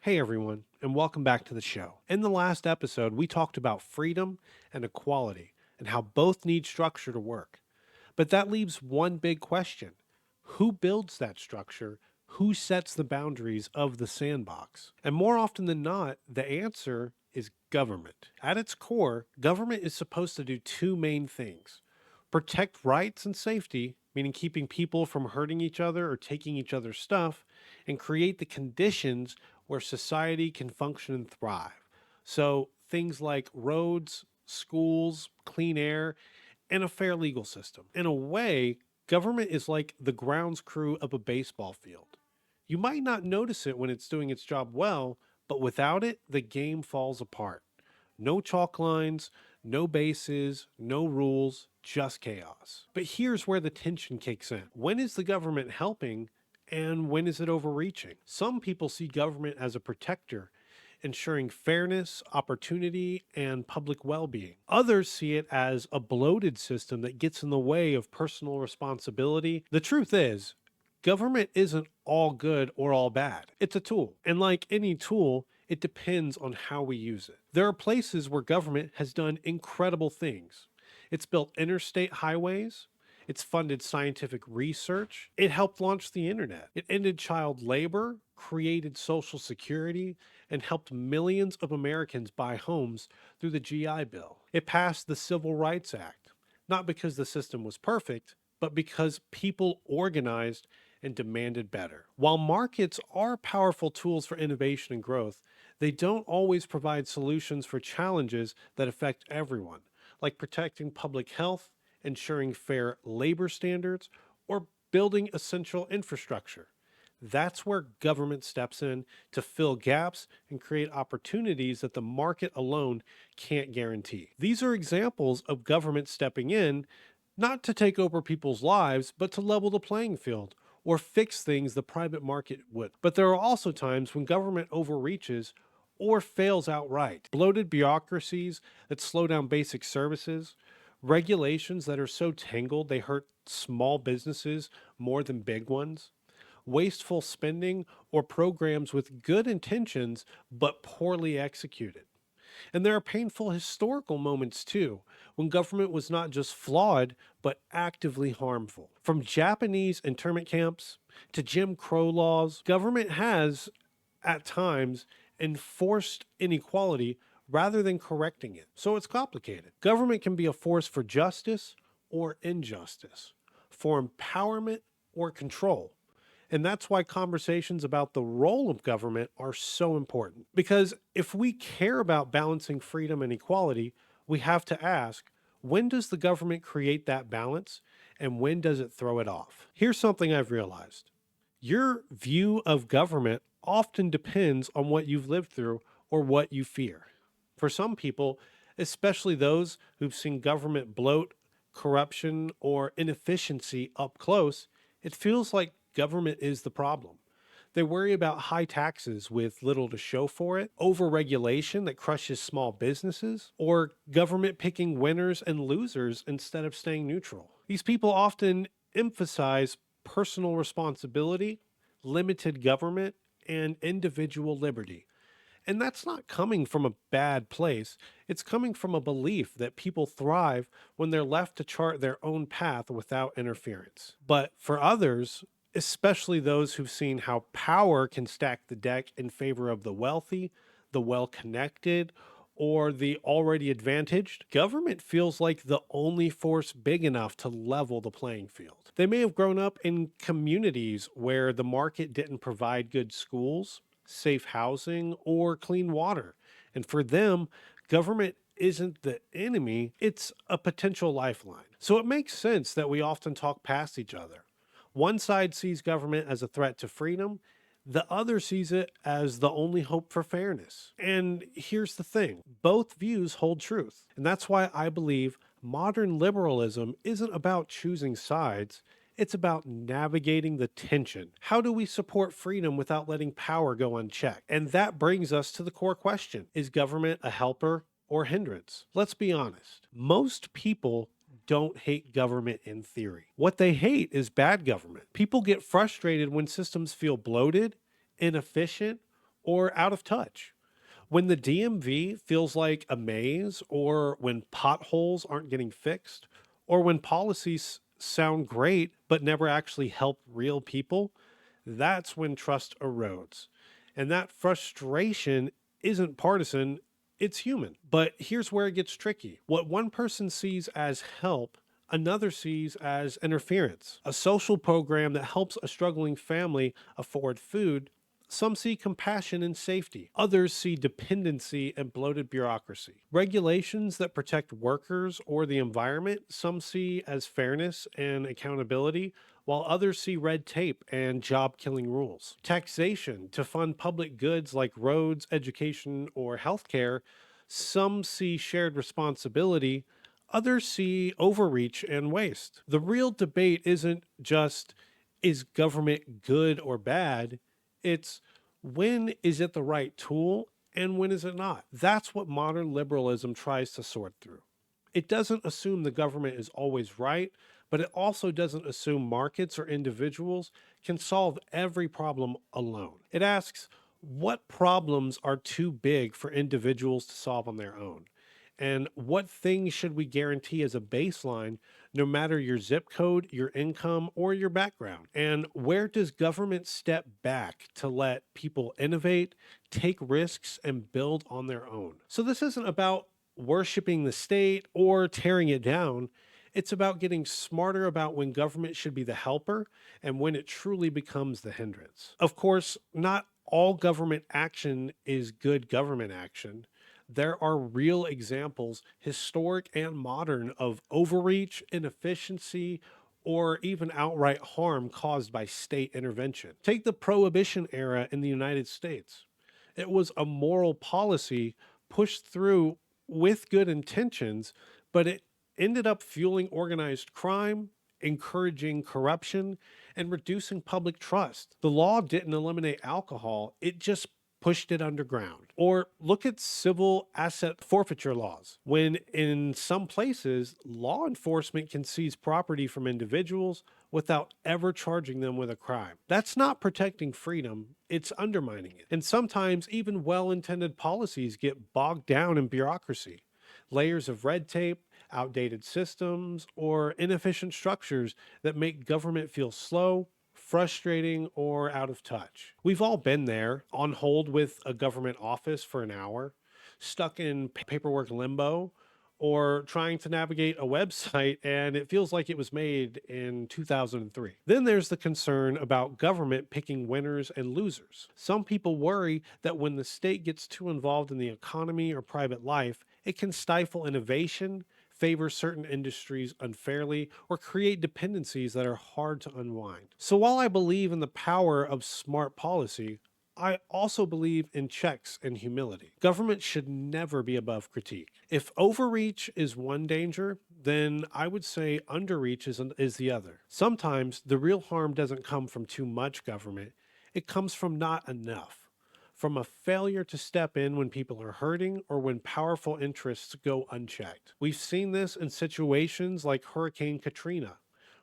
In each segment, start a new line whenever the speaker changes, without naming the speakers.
Hey everyone, and welcome back to the show. In the last episode, we talked about freedom and equality and how both need structure to work. But that leaves one big question: who builds that structure? Who sets the boundaries of the sandbox? And more often than not, the answer is government. At its core, government is supposed to do two main things: protect rights and safety, meaning keeping people from hurting each other or taking each other's stuff, and create the conditions where society can function and thrive. So things like roads, schools, clean air, and a fair legal system. In a way, government is like the grounds crew of a baseball field. You might not notice it when it's doing its job well, but without it, the game falls apart. No chalk lines, no bases, no rules, just chaos. But here's where the tension kicks in. When is the government helping and when is it overreaching? Some people see government as a protector, ensuring fairness, opportunity, and public well being. Others see it as a bloated system that gets in the way of personal responsibility. The truth is, government isn't all good or all bad. It's a tool. And like any tool, it depends on how we use it. There are places where government has done incredible things. It's built interstate highways. It's funded scientific research. It helped launch the internet. It ended child labor, created Social Security, and helped millions of Americans buy homes through the GI Bill. It passed the Civil Rights Act, not because the system was perfect, but because people organized and demanded better. While markets are powerful tools for innovation and growth, they don't always provide solutions for challenges that affect everyone, like protecting public health, ensuring fair labor standards, or building essential infrastructure. That's where government steps in to fill gaps and create opportunities that the market alone can't guarantee. These are examples of government stepping in, not to take over people's lives, but to level the playing field or fix things the private market would. But there are also times when government overreaches or fails outright. Bloated bureaucracies that slow down basic services, regulations that are so tangled they hurt small businesses more than big ones, wasteful spending, or programs with good intentions but poorly executed. And there are painful historical moments too, when government was not just flawed, but actively harmful. From Japanese internment camps to Jim Crow laws, government has, at times, enforced inequality rather than correcting it. So it's complicated. Government can be a force for justice or injustice, for empowerment or control. And that's why conversations about the role of government are so important. Because if we care about balancing freedom and equality, we have to ask, when does the government create that balance and when does it throw it off? Here's something I've realized: your view of government often depends on what you've lived through or what you fear. For some people, especially those who've seen government bloat, corruption, or inefficiency up close, it feels like government is the problem. They worry about high taxes with little to show for it, overregulation that crushes small businesses, or government picking winners and losers instead of staying neutral. These people often emphasize personal responsibility, limited government, and individual liberty. And that's not coming from a bad place. It's coming from a belief that people thrive when they're left to chart their own path without interference. But for others, especially those who've seen how power can stack the deck in favor of the wealthy, the well connected, or the already advantaged, government feels like the only force big enough to level the playing field. They may have grown up in communities where the market didn't provide good schools, safe housing, or clean water. And for them, government isn't the enemy, it's a potential lifeline. So it makes sense that we often talk past each other. One side sees government as a threat to freedom, the other sees it as the only hope for fairness. And here's the thing: both views hold truth. And that's why I believe modern liberalism isn't about choosing sides, it's about navigating the tension. How do we support freedom without letting power go unchecked? And that brings us to the core question: is government a helper or hindrance? Let's be honest. Most people don't hate government in theory. What they hate is bad government. People get frustrated when systems feel bloated, inefficient, or out of touch. When the DMV feels like a maze, or when potholes aren't getting fixed, or when policies sound great but never actually help real people, that's when trust erodes. And that frustration isn't partisan, it's human. But here's where it gets tricky. What one person sees as help, another sees as interference. A social program that helps a struggling family afford food, some see compassion and safety. Others see dependency and bloated bureaucracy. Regulations that protect workers or the environment, some see as fairness and accountability, while others see red tape and job killing rules. Taxation to fund public goods like roads, education, or healthcare, some see shared responsibility, others see overreach and waste. The real debate isn't just, is government good or bad? It's, when is it the right tool and when is it not? That's what modern liberalism tries to sort through. It doesn't assume the government is always right, but it also doesn't assume markets or individuals can solve every problem alone. It asks, what problems are too big for individuals to solve on their own? And what things should we guarantee as a baseline, no matter your zip code, your income, or your background? And where does government step back to let people innovate, take risks, and build on their own? So, this isn't about worshiping the state or tearing it down. It's about getting smarter about when government should be the helper and when it truly becomes the hindrance. Of course, not all government action is good government action. There are real examples, historic and modern, of overreach, inefficiency, or even outright harm caused by state intervention. Take the Prohibition era in the United States. It was a moral policy pushed through with good intentions, but it ended up fueling organized crime, encouraging corruption, and reducing public trust. The law didn't eliminate alcohol, it just pushed it underground. Or look at civil asset forfeiture laws, when in some places, law enforcement can seize property from individuals without ever charging them with a crime. That's not protecting freedom, it's undermining it. And sometimes even well intended policies get bogged down in bureaucracy. Layers of red tape, outdated systems, or inefficient structures that make government feel slow, frustrating, or out of touch. We've all been there, on hold with a government office for an hour, stuck in paperwork limbo, or trying to navigate a website and it feels like it was made in 2003. Then there's the concern about government picking winners and losers. Some people worry that when the state gets too involved in the economy or private life, it can stifle innovation, favor certain industries unfairly, or create dependencies that are hard to unwind. So while I believe in the power of smart policy, I also believe in checks and humility. Government should never be above critique. If overreach is one danger, then I would say underreach is the other. Sometimes the real harm doesn't come from too much government, it comes from not enough. From a failure to step in when people are hurting or when powerful interests go unchecked. We've seen this in situations like Hurricane Katrina,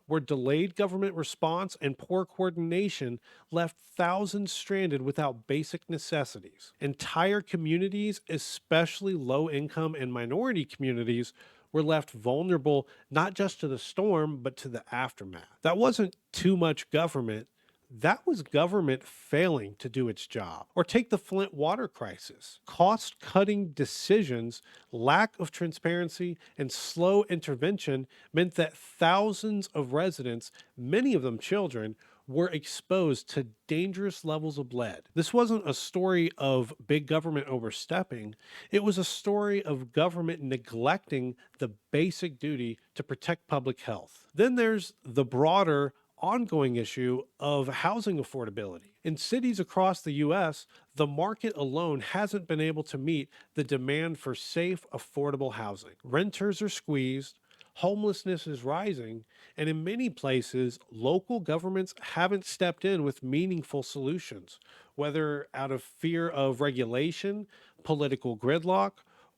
where delayed government response and poor coordination left thousands stranded without basic necessities. Entire communities, especially low income and minority communities, were left vulnerable not just to the storm, but to the aftermath. That wasn't too much government. That was government failing to do its job. Or take the Flint water crisis. Cost cutting decisions, lack of transparency, and slow intervention meant that thousands of residents, many of them children, were exposed to dangerous levels of lead. This wasn't a story of big government overstepping, it was a story of government neglecting the basic duty to protect public health. Then there's the broader ongoing issue of housing affordability. In cities across the US, the market alone hasn't been able to meet the demand for safe, affordable housing. Renters are squeezed, homelessness is rising, and in many places, local governments haven't stepped in with meaningful solutions, whether out of fear of regulation, political gridlock,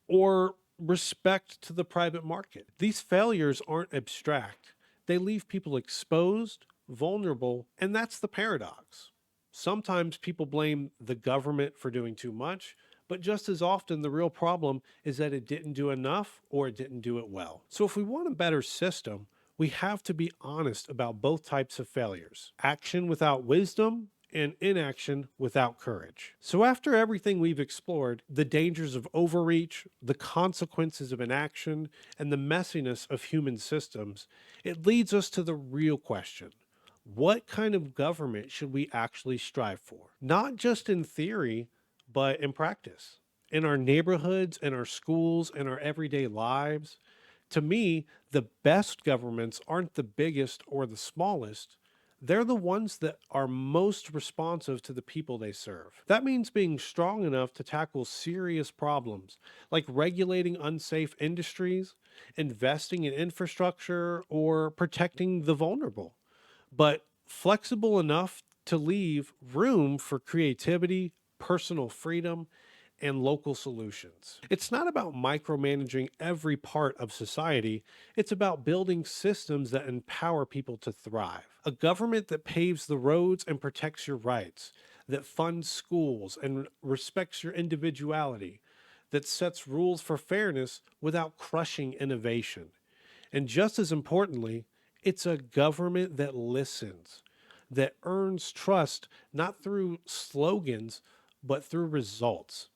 or respect to the private market. These failures aren't abstract. They leave people exposed, vulnerable, and that's the paradox. Sometimes people blame the government for doing too much, but just as often, the real problem is that it didn't do enough or it didn't do it well. So, if we want a better system, we have to be honest about both types of failures: action without wisdom and inaction without courage. So, after everything we've explored, the dangers of overreach, the consequences of inaction, and the messiness of human systems, it leads us to the real question: what kind of government should we actually strive for? Not just in theory, but in practice, in our neighborhoods, in our schools, in our everyday lives. To me, the best governments aren't the biggest or the smallest. They're the ones that are most responsive to the people they serve. That means being strong enough to tackle serious problems like regulating unsafe industries, investing in infrastructure, or protecting the vulnerable, but flexible enough to leave room for creativity, personal freedom, and local solutions. It's not about micromanaging every part of society, it's about building systems that empower people to thrive. A government that paves the roads and protects your rights, that funds schools and respects your individuality, that sets rules for fairness without crushing innovation. And just as importantly, it's a government that listens, that earns trust not through slogans, but through results.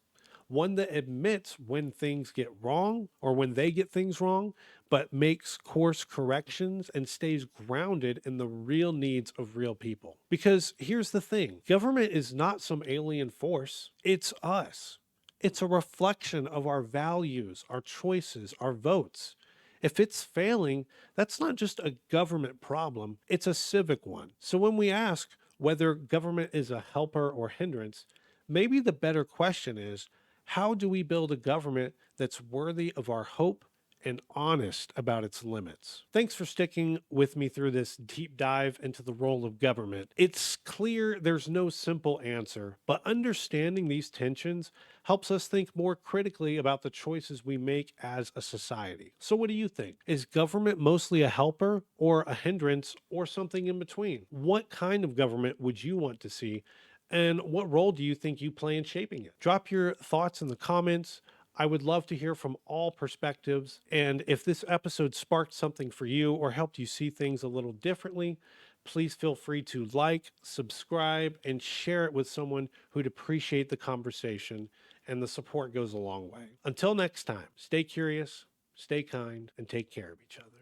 One that admits when things get wrong or when they get things wrong, but makes course corrections and stays grounded in the real needs of real people. Because here's the thing: government is not some alien force, it's us. It's a reflection of our values, our choices, our votes. If it's failing, that's not just a government problem, it's a civic one. So when we ask whether government is a helper or hindrance, maybe the better question is: how do we build a government that's worthy of our hope and honest about its limits? Thanks for sticking with me through this deep dive into the role of government. It's clear there's no simple answer, but understanding these tensions helps us think more critically about the choices we make as a society. So, what do you think? Is government mostly a helper or a hindrance or something in between? What kind of government would you want to see? And what role do you think you play in shaping it? Drop your thoughts in the comments. I would love to hear from all perspectives. And if this episode sparked something for you or helped you see things a little differently, please feel free to like, subscribe, and share it with someone who'd appreciate the conversation. And the support goes a long way. Until next time, stay curious, stay kind, and take care of each other.